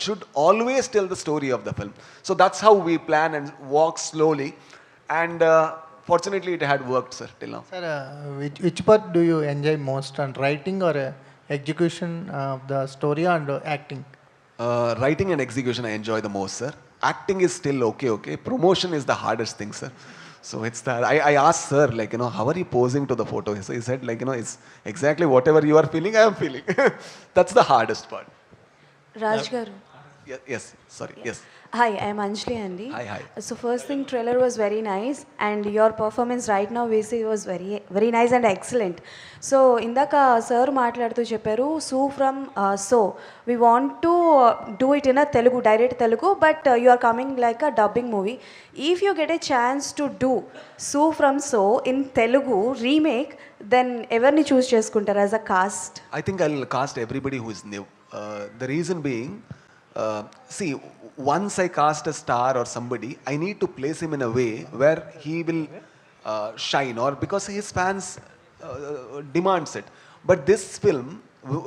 it should always tell the story of the film. So that's how we plan and walk slowly. And fortunately, it had worked, sir, till now. Sir, which part do you enjoy most, on writing or execution of the story and acting? Writing and execution I enjoy the most, sir. Acting is still okay. Promotion is the hardest thing, sir. So it's that I asked sir, like, how are you posing to the photo? So he said, like, it's exactly whatever you are feeling, I am feeling. That's the hardest part. Raj garu. Yes, sorry, yes. Hi, I am Anjali Andy. Hi. So first thing, trailer was very nice, and your performance right now we see was very very nice and excellent. So indaka sir మాట్లాడుతూ చెప్పారు so from so we want to do it in a Telugu, direct Telugu, but you are coming like a dubbing movie. If you get a chance to do so from so in Telugu remake, then everni choose చేసుకుంటారు as a cast? I think I'll cast everybody who is new. The reason being, see, once I cast a star or somebody, I need to place him in a way where he will shine, or because his fans demands it. But this film,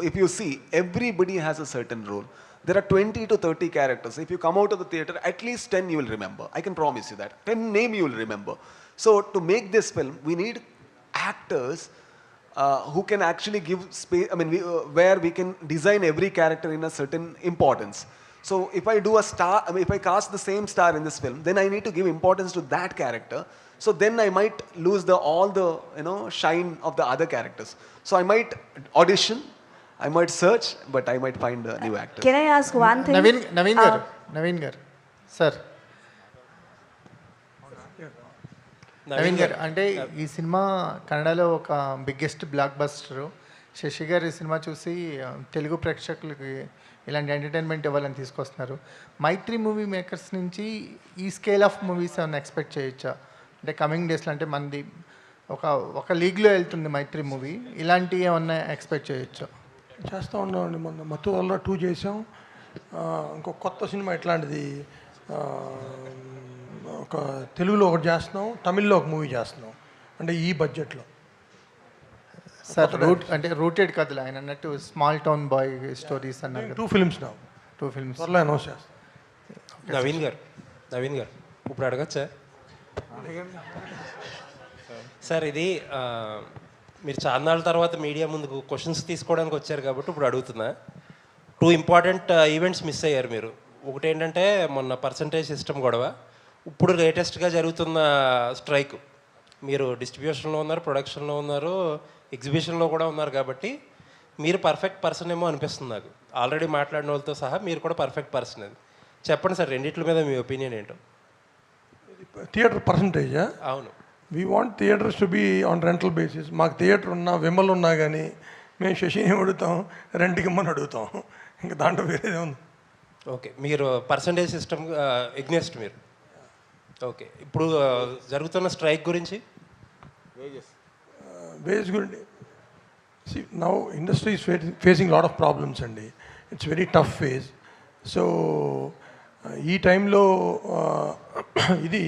if you see, everybody has a certain role. There are 20 to 30 characters. If you come out of the theater, at least 10 you will remember. I can promise you that. 10 name you will remember. So to make this film, we need actors who can actually give space, where we can design every character in a certain importance. So if I do a star, if I cast the same star in this film, then I need to give importance to that character. So then I might lose all the shine of the other characters. So I might audition, I might search, but I might find a new actor. Can I ask one thing? Naveen gar, sir. Naveen గారు, అంటే ఈ cinema కన్నడలో ఒక biggest black buster. Shashi గారు ఈ cinema చూసి తెలుగు ప్రేక్షకులకి ఇలాంటి ఎంటర్టైన్మెంట్ ఇవ్వాలని తీసుకొస్తున్నారు. మైత్రి మూవీ మేకర్స్ నుంచి ఈ స్కేల్ ఆఫ్ మూవీస్ ఏమైనా ఎక్స్పెక్ట్ చేయొచ్చా? అంటే కమింగ్ డేస్లో, అంటే మనది ఒక లీగ్లో వెళ్తుంది మైత్రి మూవీ, ఇలాంటివి ఏమన్నా ఎక్స్పెక్ట్ చేయొచ్చా? చేస్తూ ఉన్నామండి. మొన్న మత్తు వల్ల 2 చేసాం. ఇంకో కొత్త సినిమా ఇట్లాంటిది ఒక తెలుగులో ఒకటి చేస్తున్నాం, తమిళ్లో ఒక మూవీ చేస్తున్నాం, అంటే ఈ బడ్జెట్లో. సార్ అంటే రూటెడ్ కథలు ఆయన అన్నట్టు స్మాల్ టౌన్ బాయ్ స్టోరీస్ అన్నారు. 2 ఫిల్మ్స్ నా 2 ఫిల్మ్స్ త్వరలో అనౌన్స్ చేస్తాం. నవీన్ గారు ఇప్పుడు అడగచ్చా సార్? ఇది మీరు చాన్నాళ్ళ తర్వాత మీడియా ముందుకు క్వశ్చన్స్ తీసుకోవడానికి వచ్చారు కాబట్టి ఇప్పుడు అడుగుతున్నా. 2 ఇంపార్టెంట్ ఈవెంట్స్ మిస్ అయ్యారు మీరు. ఒకటి ఏంటంటే మొన్న పర్సంటేజ్ సిస్టమ్ గొడవ, ఇప్పుడు లేటెస్ట్గా జరుగుతున్న స్ట్రైక్. మీరు డిస్ట్రిబ్యూషన్లో ఉన్నారు, ప్రొడక్షన్లో ఉన్నారు, ఎగ్జిబిషన్లో కూడా ఉన్నారు, కాబట్టి మీరు పర్ఫెక్ట్ పర్సన్ ఏమో అనిపిస్తుంది నాకు. ఆల్రెడీ మాట్లాడిన వాళ్ళతో సహా మీరు కూడా పర్ఫెక్ట్ పర్సన్. అది చెప్పండి సార్, రెండిట్ల మీద మీ ఒపీనియన్ ఏంటో. థియేటర్ పర్సంటేజా? అవును. We want theatres to be on rental basis. మాకు థియేటర్ ఉన్నా, విమల్ ఉన్నా కానీ మేము శశిని అడుగుతాం, రెంట్కి ఇమ్మని అడుగుతాం. ఇంకా దాంట్లో వేరేదే ఉంది. ఓకే, మీరు పర్సంటేజ్ సిస్టమ్ ఎగ్నెస్ట్ మీరు. ఓకే, ఇప్పుడు జరుగుతున్న స్ట్రైక్ గురించి? వేజెస్ గురించి now industry is facing lot of problems అండి. It's very tough phase. So ఈ టైంలో ఇది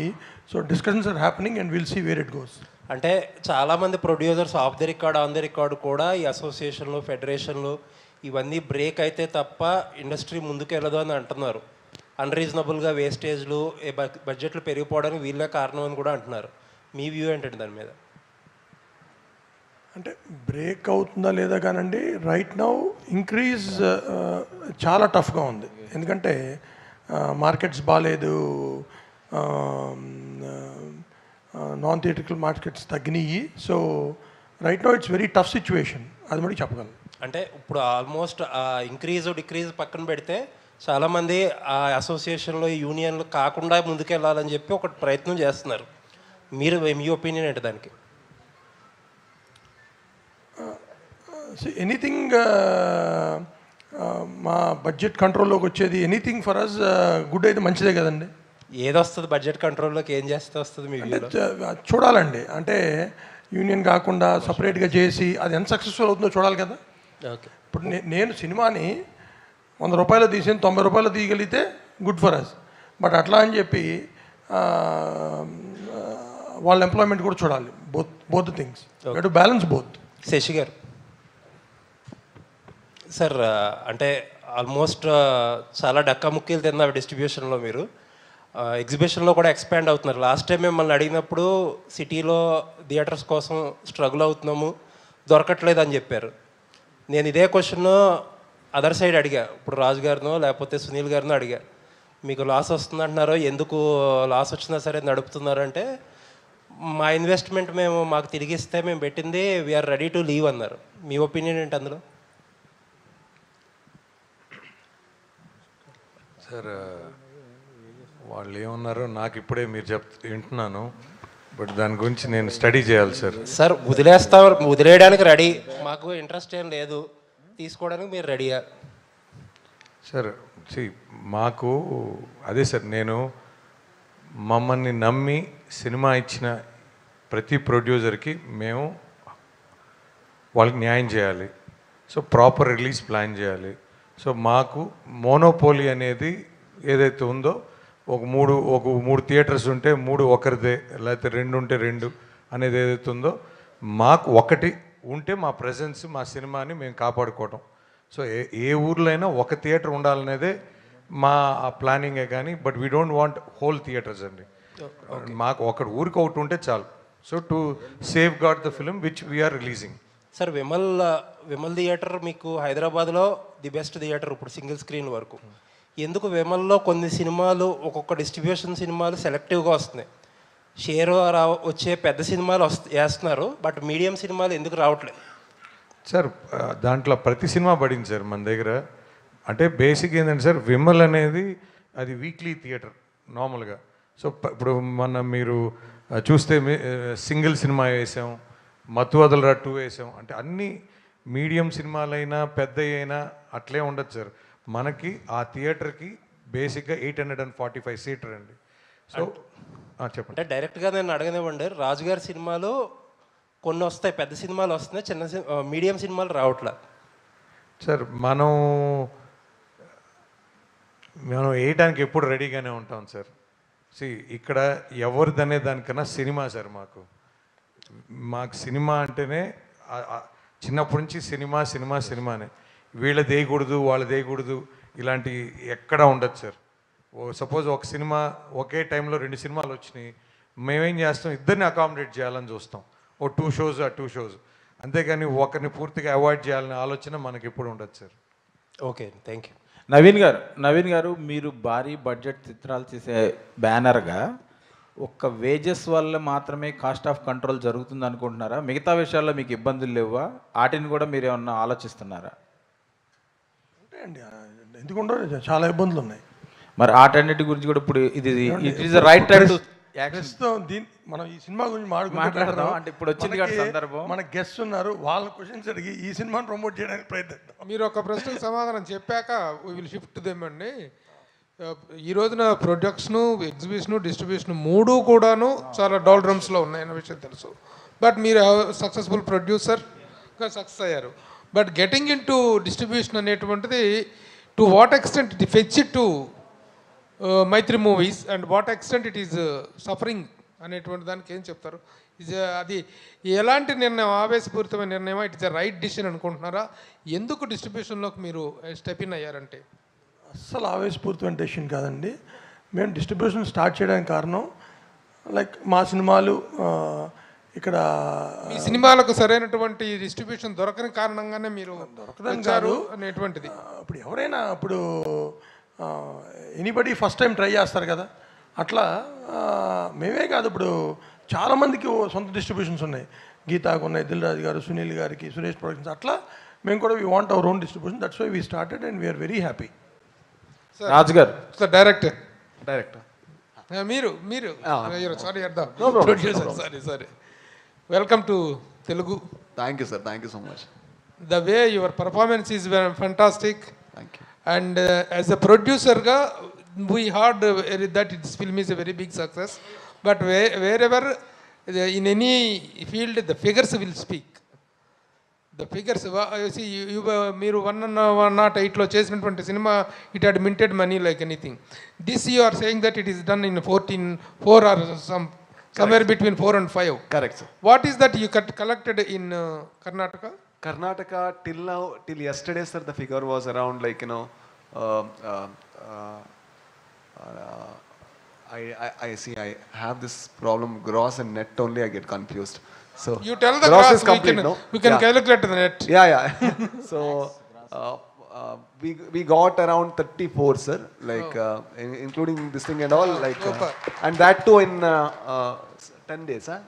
discussions are happening and will see where it goes. అంటే చాలామంది producers off the record, on the record కూడా ఈ అసోసియేషన్లు, ఫెడరేషన్లు ఇవన్నీ బ్రేక్ అయితే తప్ప ఇండస్ట్రీ ముందుకు వెళ్ళదు అని అంటున్నారు. అన్రీజనబుల్గా వేస్టేజ్లు, బడ్జెట్లు పెరిగిపోవడానికి వీళ్ళే కారణం అని కూడా అంటున్నారు. మీ వ్యూ ఏంటంటే దాని మీద? అంటే బ్రేక్ అవుతుందా లేదా కానండి, రైట్ నౌ ఇంక్రీజ్ చాలా టఫ్గా ఉంది. ఎందుకంటే మార్కెట్స్ బాగాలేదు, నాన్ థియేట్రికల్ మార్కెట్స్ తగ్గినాయి. So right now it's very tough situation, అది మటుకు చెప్పగలను. అంటే ఇప్పుడు ఆల్మోస్ట్ ఇంక్రీజ్ డిక్రీజ్ పక్కన పెడితే చాలామంది ఆ అసోసియేషన్లో, యూనియన్లు కాకుండా ముందుకెళ్ళాలని చెప్పి ఒక ప్రయత్నం చేస్తున్నారు. మీరు మీ ఒపీనియన్ ఏంటి దానికి? ఎనీథింగ్ మా బడ్జెట్ కంట్రోల్లోకి వచ్చేది, ఎనీథింగ్ ఫర్ అస్ గుడ్ అయితే మంచిదే కదండి. ఏదొస్తుంది బడ్జెట్ కంట్రోల్లోకి, ఏం చేస్తే వస్తుంది మీ వ్యూలో? చూడాలండి. అంటే యూనియన్ కాకుండా సపరేట్గా చేసి అది ఎంత సక్సెస్ఫుల్ అవుతుందో చూడాలి కదా. ఓకే, ఇప్పుడు నేను సినిమాని 100 రూపాయలు తీసి 90 రూపాయలు తీయగలిగితే గుడ్ ఫర్ అస్. బట్ అట్లా అని చెప్పి వాళ్ళ ఎంప్లాయ్మెంట్ కూడా చూడాలి. Both things to balance both. Shashi గారు సార్, అంటే ఆల్మోస్ట్ చాలా డక్కా ముక్కీలు తిన్నారు డిస్ట్రిబ్యూషన్లో మీరు. ఎగ్జిబిషన్లో కూడా ఎక్స్పాండ్ అవుతున్నారు. లాస్ట్ టైం మిమ్మల్ని అడిగినప్పుడు సిటీలో థియేటర్స్ కోసం స్ట్రగుల్ అవుతున్నాము, దొరకట్లేదు అని చెప్పారు. నేను ఇదే క్వశ్చన్ అదర్ సైడ్ అడిగా, ఇప్పుడు రాజు గారినో లేకపోతే సునీల్ గారినో అడిగా, మీకు లాస్ వస్తుందంటున్నారో, ఎందుకు లాస్ వచ్చినా సరే నడుపుతున్నారంటే మా ఇన్వెస్ట్మెంట్ మాకు తిరిగిస్తే మేము పెట్టింది వీఆర్ రెడీ టు లీవ్ అన్నారు. మీ ఒపీనియన్ ఏంటి అందులో? సార్ వాళ్ళు ఏమన్నారో నాకు ఇప్పుడే మీరు వింటున్నాను, బట్ దాని గురించి నేను స్టడీ చేయాలి సార్. సార్ వదిలేయడానికి రెడీ, మాకు ఇంట్రెస్ట్ ఏం లేదు, తీసుకోవడానికి మీరు రెడీయా? సార్ మాకు అదే సార్, నేను మమ్మల్ని నమ్మి సినిమా ఇచ్చిన ప్రతి ప్రొడ్యూసర్కి మేము వాళ్ళకి న్యాయం చేయాలి. సో ప్రాపర్ రిలీజ్ ప్లాన్ చేయాలి. సో మాకు మోనోపోలీ అనేది ఏదైతే ఉందో, ఒక మూడు థియేటర్స్ ఉంటే 3 ఒకరిదే, లేకపోతే 2 ఉంటే 2 అనేది ఏదైతే ఉందో, మాకు ఒకటి ఉంటే మా ప్రెజెన్స్, మా సినిమాని మేము కాపాడుకోవటం. సో ఏ ఊర్లో అయినా ఒక థియేటర్ ఉండాలనేదే మా ప్లానింగే కానీ, but we don't want whole theatres అండి. మాకు ఊరికి ఒకటి ఉంటే చాలు. So to safeguard the film which we are releasing. Sir Vimal theatre మీకు హైదరాబాద్లో ది బెస్ట్ థియేటర్ ఇప్పుడు సింగిల్ స్క్రీన్ వరకు. ఎందుకు విమల్లో కొన్ని సినిమాలు, ఒక్కొక్క డిస్ట్రిబ్యూషన్ సినిమాలు సెలెక్టివ్గా వస్తున్నాయి, షేర్ వచ్చే పెద్ద సినిమాలు వేస్తున్నారు, బట్ మీడియం సినిమాలు ఎందుకు రావట్లేదు? సార్ దాంట్లో ప్రతి సినిమా పడింది సార్ మన దగ్గర. అంటే బేసిక్ ఏంటంటే సార్, విమల్ అనేది అది వీక్లీ థియేటర్ నార్మల్గా. సో ఇప్పుడు మీరు చూస్తే సింగిల్ సినిమా వేసాం, మత్తు వదలరా 2 వేసాం, అంటే అన్ని మీడియం సినిమాలైనా పెద్ద అయినా అట్లే ఉండదు సార్. మనకి ఆ థియేటర్కి బేసిక్గా 845 సీటర్ అండి. సో చెప్పండి. అంటే డైరెక్ట్గా నేను అడగనివ్వండి, రాజుగారి సినిమాలు కొన్ని వస్తాయి, పెద్ద సినిమాలు వస్తున్నాయి, మీడియం సినిమాలు రావట్లేదు సార్. మనం వేయడానికి ఎప్పుడు రెడీగానే ఉంటాం సార్. ఇక్కడ ఎవరిదనే దానికన్నా సినిమా సార్. మాకు సినిమా అంటేనే చిన్నప్పటి నుంచి సినిమానే. వీళ్ళది వేయకూడదు, వాళ్ళది వేయకూడదు, ఇలాంటి ఎక్కడా ఉండదు సార్. సపోజ్ ఒక సినిమా ఒకే టైంలో 2 సినిమాలు వచ్చినాయి, మేమేం చేస్తాం, ఇద్దరిని అకామిడేట్ చేయాలని చూస్తాం. 2 షోస్ 2 షోస్, అంతేగాని ఒకరిని పూర్తిగా అవాయిడ్ చేయాలనే ఆలోచన మనకి ఎప్పుడు ఉండదు sir. Okay, thank you. Naveen గారు, మీరు భారీ బడ్జెట్ చిత్రాలు చేసే బ్యానర్గా ఒక్క వేజెస్ వల్ల మాత్రమే కాస్ట్ ఆఫ్ కంట్రోల్ జరుగుతుంది అనుకుంటున్నారా? మిగతా విషయాల్లో మీకు ఇబ్బందులు లేవా? వాటిని కూడా మీరు ఏమన్నా ఆలోచిస్తున్నారా? అంటే అండి, ఎందుకుంటే చాలా ఇబ్బందులు ఉన్నాయి. మరి వాటన్నిటి గురించి కూడా ఇప్పుడు it is the right time to మనం ఈ సినిమా గురించి మాట్లాడదాం. అంటే ఇప్పుడు వచ్చింది కదా సందర్భం, మన గెస్ట్ ఉన్నారు, వాళ్ళ క్వశ్చన్స్ అడిగి ఈ సినిమాని ప్రమోట్ చేయడానికి ప్రయత్నిద్దాం. మీరు ఒక ప్రశ్నకు సమాధానం చెప్పాక వీ విల్ షిఫ్ట్ దెమ్ అండి. ఈ రోజున ప్రొడక్షను, ఎగ్జిబిషను, డిస్ట్రిబ్యూషన్ 3 కూడాను చాలా డోల్డ్రమ్స్లో ఉన్నాయన్న విషయం తెలుసు. బట్ మీరు సక్సెస్ఫుల్ ప్రొడ్యూసర్గా సక్సెస్ అయ్యారు. But getting in to distribution అనేటువంటిది to what extent it fetch it to Mythri Movies and what extent it is suffering అనేటువంటి దానికి ఏం చెప్తారు? అది ఎలాంటి నిర్ణయం, ఆవేశపూరితమైన నిర్ణయం, it is the right decision అనుకుంటున్నారా? ఎందుకు డిస్ట్రిబ్యూషన్లోకి మీరు స్టెప్ ఇన్ అయ్యారంటే? అస్సలు ఆవేశపూరితమైన డెసిషన్ కాదండి. మేము డిస్ట్రిబ్యూషన్ స్టార్ట్ చేయడానికి కారణం, లైక్ మా సినిమాలు ఇక్కడ ఈ సినిమాలకు సరైనటువంటి డిస్ట్రిబ్యూషన్ దొరకని కారణంగానే మీరు దొరకదారు అనేటువంటిది. ఇప్పుడు ఎవరైనా ఇప్పుడు ఎనీబడి ఫస్ట్ టైం ట్రై చేస్తారు కదా, అట్లా మేమే కాదు, ఇప్పుడు చాలామందికి సొంత డిస్ట్రిబ్యూషన్స్ ఉన్నాయి. గీతాకు ఉన్నాయి, దిల్ రాజు గారు, సునీల్ గారికి, సురేష్ ప్రొడక్షన్స్, అట్లా మేము కూడా we want our own distribution. That's why we started and we're very happy. Raju garu sir, director మీరు sorry welcome to Telugu. Thank you, sir. Thank you so much. The way your performance is fantastic. Thank you. And as a producer ga, we heard that this film is a very big success. But wherever in any field, the figures will speak. The figures, see, మీరు 108లో చేసినటువంటి cinema, it had minted money like anything. This you are saying that it is done in 4 or somewhere between 4 and 5. Correct, sir. What is that you collected in Karnataka? Karnataka till yesterday, sir, the figure was around uh, uh, uh, I see. I have this problem. Gross and net only I get confused. So You tell the gross gross, is complete, we can, no? we can Yeah. calculate the net. Yeah. So we got around 34, sir. Like including this thing and all. Like super. and that too in 10 days, huh?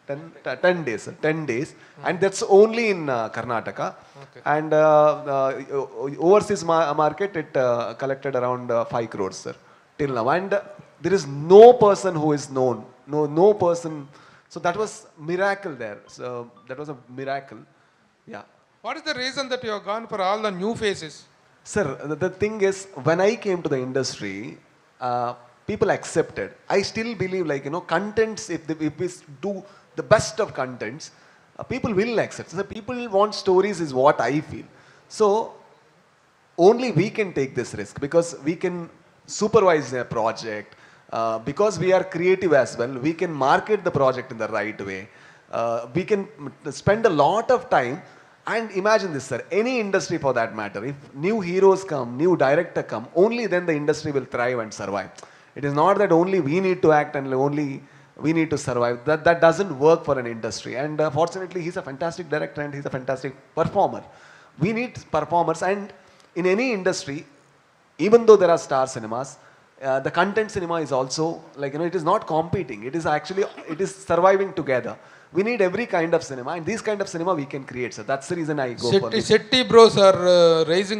10 days, sir. 10 days, and that's only in Karnataka. Okay. And overseas market it collected around 5 crores, sir, till now. And there is no person who is known. No person. So that was miracle there. So that was a miracle. Yeah. What is the reason that you have gone for all the new faces? Sir, the thing is, when I came to the industry, people accepted. I still believe, like, contents, if we do the best of contents, people will accept. So the people want stories is what I feel. So only we can take this risk because we can supervise a project. Because we are creative as well, we can market the project in the right way. We can spend a lot of time. And imagine this, sir, any industry for that matter, if new heroes come, new director come, only then the industry will thrive and survive. It is not that only we need to act and only we need to survive. That doesn't work for an industry. And fortunately, he's a fantastic director and he's a fantastic performer. We need performers, and in any industry, even though there are star cinemas, the content cinema is also, like, it is not competing. It is surviving together. We need every kind of cinema, and this kind of cinema we can create. So that's the reason I go for this. Shetty bros are raising